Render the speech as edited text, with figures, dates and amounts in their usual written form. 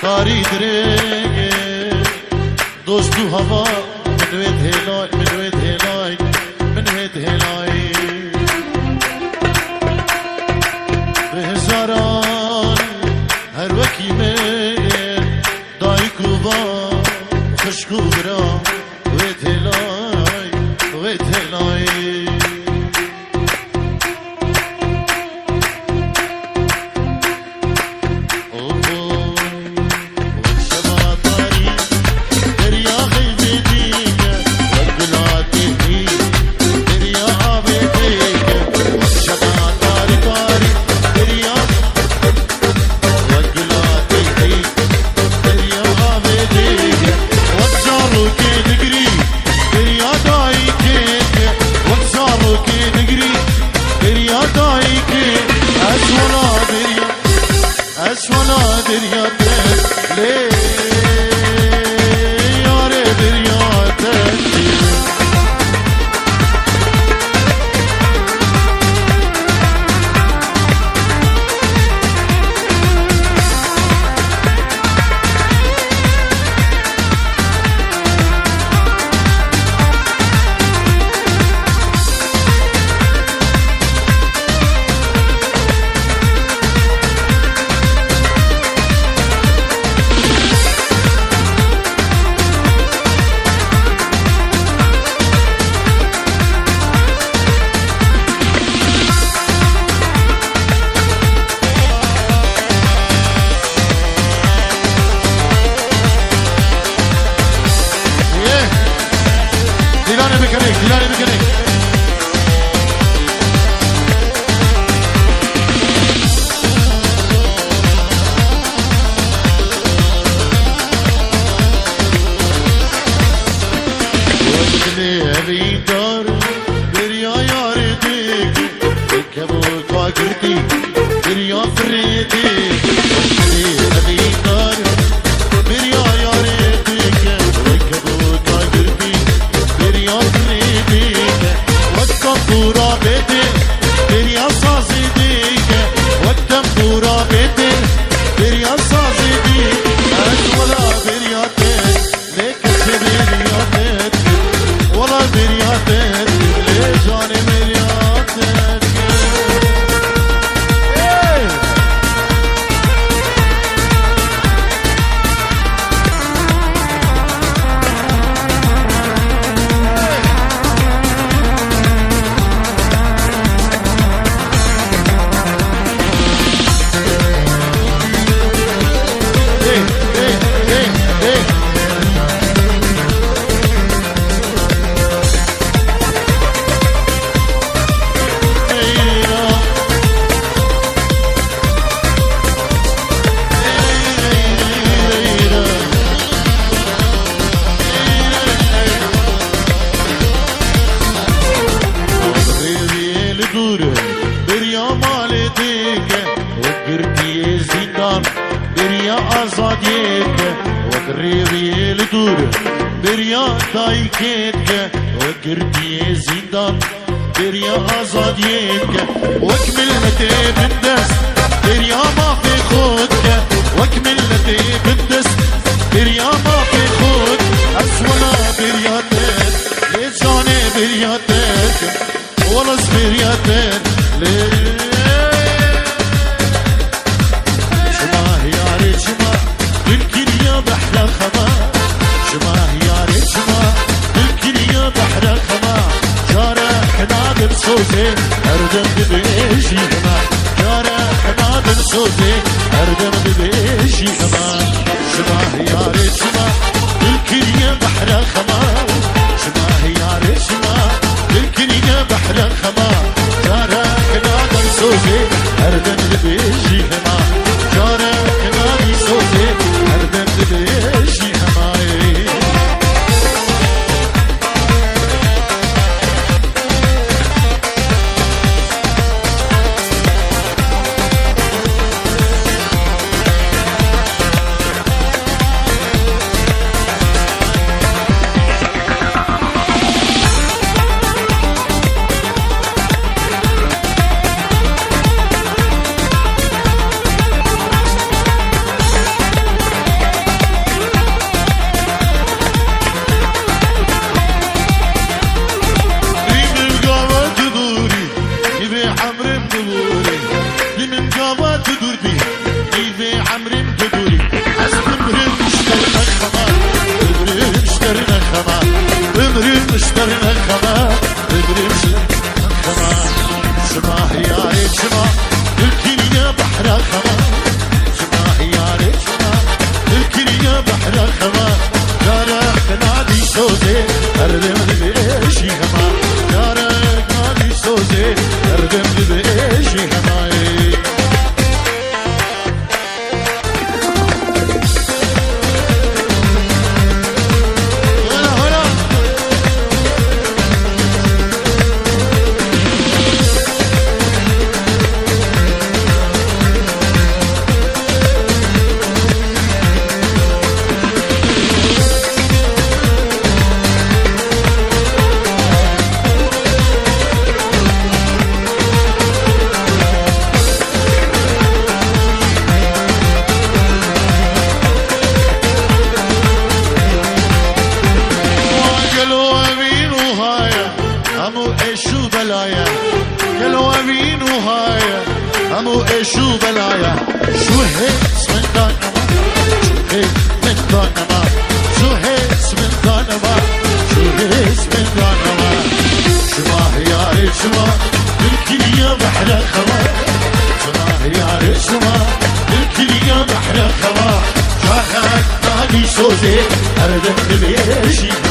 تاری درنگ دوستو هوا منوید هلای منوید هلای منوید هلای به هزاران هر وکی من دای کوبا خشکو برا وید هلای وید هلای بدوري عزم مشترنا خما مشترنا خما مشترنا خما مشترنا خما شما يا شما الكلية بحر خما شما يا شما الكلية بحر خما دارك نادي سوزي أردم بيشي خما دارك نادي سوزي أردم بيشي خما همو ايشو بلايا شو هيس من دانما شو هيس من دانما شو هيس من دانما شو هيس من دانما شما يا شما الكلية بحر خما شما يا شما الكلية بحر خما شاخك نادي سوزي أردم بيشي